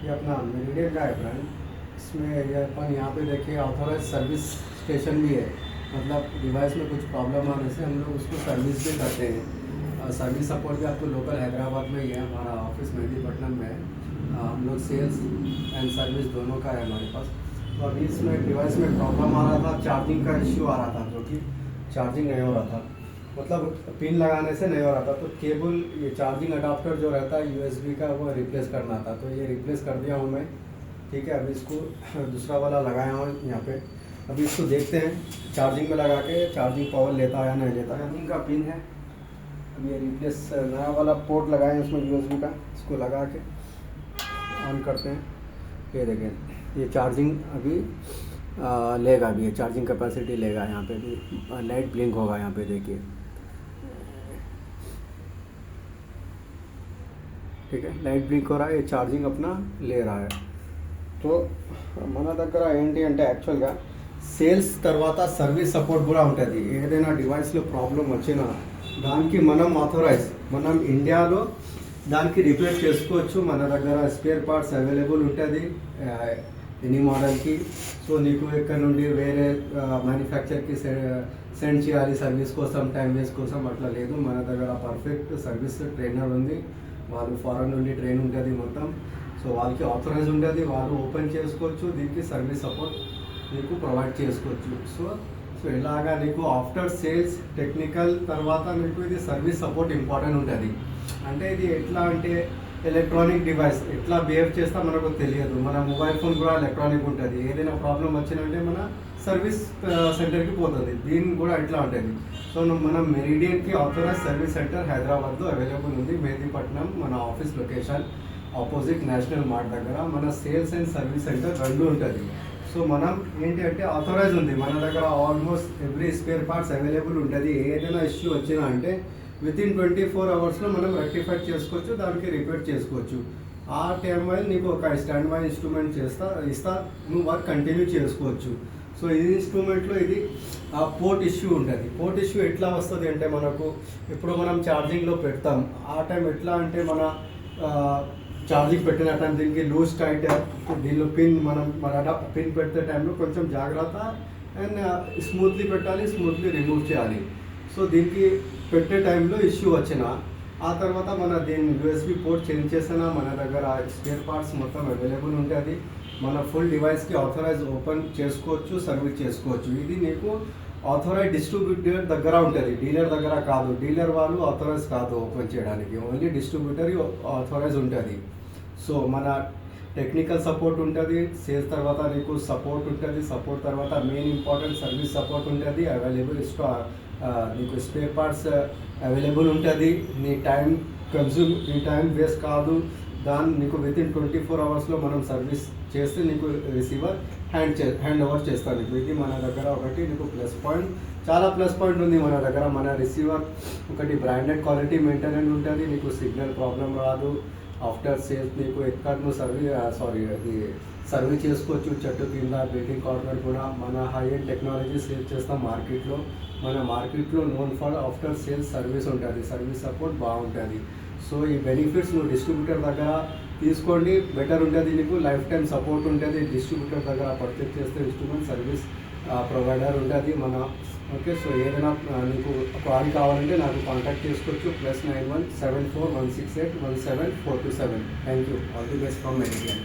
ये अपना मेरिडियन का है ब्रांड। इसमें ये अपन यहाँ पे देखिए ऑथोराइज सर्विस स्टेशन भी है, मतलब डिवाइस में कुछ प्रॉब्लम आने से हम लोग उसको सर्विस भी करते हैं। सर्विस सपोर्ट भी आपको लोकल हैदराबाद में ही है, हमारा ऑफिस मेहदीपट्टनम में है। हम लोग सेल्स एंड सर्विस दोनों का है हमारे पास। तो अभी इसमें डिवाइस में प्रॉब्लम आ रहा था, चार्जिंग का इश्यू आ रहा था, जो कि चार्जिंग नहीं हो रहा था, मतलब पिन लगाने से नहीं हो रहा था। तो केबल, ये चार्जिंग अडाप्टर जो रहता है यूएसबी का, वो रिप्लेस करना था, तो ये रिप्लेस कर दिया हूँ मैं। ठीक है, अभी इसको दूसरा वाला लगाया हूँ यहाँ पे। अभी इसको देखते हैं चार्जिंग में लगा के चार्जिंग पावर लेता है या नहीं लेता। चार्जिंग का पिन है, अभी ये रिप्लेस नया वाला पोर्ट लगाए हैं उसमें यूएसबी का, इसको लगा के ऑन करते हैं। ये देखें, ये चार्जिंग अभी लेगा, भी ये चार्जिंग कैपेसिटी लेगा। यहाँ पे भी लाइट ब्लिंक होगा, यहाँ पे देखिए। ठीक है, लाइट ब्लिंक हो रहा है, ये चार्जिंग अपना ले रहा है। तो మన దగ్గర ఏంటి అంటే యాక్చువల్గా సేల్స్ తర్వాత సర్వీస్ సపోర్ట్ కూడా ఉంటుంది. ఏదైనా డివైస్లో ప్రాబ్లం వచ్చినా దానికి మనం ఆథరైజ్, మనం ఇండియాలో దానికి రిపేర్ చేసుకోవచ్చు. మన దగ్గర స్పేర్ పార్ట్స్ అవైలబుల్ ఉంటుంది ఎనీ మోడల్కి. సో నీకు ఇక్కడ నుండి వేరే మ్యానుఫ్యాక్చర్కి సెండ్ చేయాలి సర్వీస్ కోసం, టైం వేస్ట్ కోసం అట్లా లేదు. మన దగ్గర పర్ఫెక్ట్ సర్వీస్ ట్రైనర్ ఉంది, వాళ్ళు ఫారెన్ నుండి ట్రైన్ ఉంటుంది మొత్తం. సో వాళ్ళకి ఆథరైజ్ ఉంటుంది, వాళ్ళు ఓపెన్ చేసుకోవచ్చు, దీనికి సర్వీస్ సపోర్ట్ నీకు ప్రొవైడ్ చేసుకోవచ్చు. సో ఇలాగా నీకు ఆఫ్టర్ సేల్స్ టెక్నికల్ తర్వాత నీకు ఇది సర్వీస్ సపోర్ట్ ఇంపార్టెంట్ ఉంటుంది. అంటే ఇది ఎట్లా అంటే ఎలక్ట్రానిక్ డివైస్ ఎట్లా బిహేవ్ చేస్తా మనకు తెలియదు. మన మొబైల్ ఫోన్ కూడా ఎలక్ట్రానిక్ ఉంటుంది, ఏదైనా ప్రాబ్లం వచ్చినంటే మన సర్వీస్ సెంటర్కి పోతుంది. దీని కూడా ఇట్లా ఉంటుంది. సో మనం మెరిడియన్కి ఆథరైజ్ సర్వీస్ సెంటర్ హైదరాబాద్లో అవైలబుల్ ఉంది, మెహదీపట్నం మన office location opposite national mart దగ్గర. మన సేల్స్ అండ్ సర్వీస్ సెంటర్ రెండు ఉంటుంది. సో మనం ఏంటి అంటే ఆథరైజ్ ఉంది మన దగ్గర, almost every spare parts available ఉంటుంది. ఏదైనా ఇష్యూ వచ్చినా అంటే వితిన్ 24 అవర్స్లో మనం రెక్టిఫై చేసుకోవచ్చు, దానికి రిపేర్ చేసుకోవచ్చు. ఆ టైం వైల్ నీకు ఒక స్టాండ్ బై ఇన్స్ట్రుమెంట్ ఇస్తా, నువ్వు వర్క్ కంటిన్యూ చేసుకోవచ్చు. సో ఈ ఇన్స్ట్రుమెంట్లో ఇది పోర్ట్ ఇష్యూ ఉంటుంది. పోర్ట్ ఇష్యూ ఎట్లా వస్తుంది అంటే మనకు ఇప్పుడు మనం ఛార్జింగ్లో పెడతాం, ఆ టైం ఎట్లా అంటే మన ఛార్జింగ్ పెట్టిన టైం దీనికి లూజ్ టైట్, దీనిలో మన పిన్ పెట్టే టైంలో కొంచెం జాగ్రత్త అండ్ స్మూత్లీ పెట్టాలి, స్మూత్లీ రిమూవ్ చేయాలి. సో దీనికి పెట్టే టైంలో ఇష్యూ వచ్చిన ఆ తర్వాత మన దీన్ని యూఎస్బీ పోర్ట్ చేంజ్ చేసినా మన దగ్గర స్పేర్ పార్ట్స్ మొత్తం అవైలబుల్ ఉంటుంది. మన ఫుల్ డివైస్కి ఆథరైజ్ ఓపెన్ చేసుకోవచ్చు, సర్వీస్ చేసుకోవచ్చు. ఇది నీకు ఆథరైజ్ డిస్ట్రిబ్యూటర్ దగ్గర ఉంటుంది, డీలర్ దగ్గర కాదు. డీలర్ వాళ్ళు ఆథరైజ్ కాదు ఓపెన్ చేయడానికి, ఓన్లీ డిస్ట్రిబ్యూటర్ ఆథరైజ్ ఉంటుంది. సో మన టెక్నికల్ సపోర్ట్ ఉంటుంది, సేల్స్ తర్వాత నీకు సపోర్ట్ ఉంటుంది, సపోర్ట్ తర్వాత మెయిన్ ఇంపార్టెంట్ సర్వీస్ సపోర్ట్ ఉంటుంది. అవైలబుల్ నీకు స్పేర్ పార్ట్స్ అవైలబుల్ ఉంటుంది. నీ టైం వేస్ట్ కాదు. దాన్ని నీకు వితిన్ 24 అవర్స్లో మనం సర్వీస్ చేస్తే నీకు రిసీవర్ హ్యాండ్ ఓవర్ చేస్తాను. ఇది మన దగ్గర ఒకటి నీకు ప్లస్ పాయింట్, చాలా ప్లస్ పాయింట్ ఉంది మన దగ్గర. మన రిసీవర్ ఒకటి బ్రాండెడ్ క్వాలిటీ మెయింటెనెన్స్ ఉంటుంది, నీకు సిగ్నల్ ప్రాబ్లం రాదు. ఆఫ్టర్ సేల్స్ నీకు ఎక్కడ నువ్వు సర్వీస్ చేసుకోవచ్చు. చెట్టు కింద, బిల్డింగ్ కార్నర్ కూడా మన హై ఎండ్ టెక్నాలజీ సేల్ చేస్తాం మార్కెట్లో. మన మార్కెట్లో known for after sales service ఉంటుంది, సర్వీస్ సపోర్ట్ బాగుంటుంది. సో ఈ బెనిఫిట్స్ నువ్వు డిస్ట్రిబ్యూటర్ దగ్గర తీసుకోండి, బెటర్ ఉంటుంది. నీకు లైఫ్ టైం సపోర్ట్ ఉంటుంది. డిస్ట్రిబ్యూటర్ దగ్గర పర్చేస్ చేస్తే ఇన్స్ట్రుమెంట్ సర్వీస్ ప్రొవైడర్ ఉంటుంది మన. ఓకే, సో ఏదైనా నీకు కాల్ కావాలంటే నాకు కాంటాక్ట్ చేసుకోవచ్చు. +91 74 168 17427. Thank you. All the best from meridian.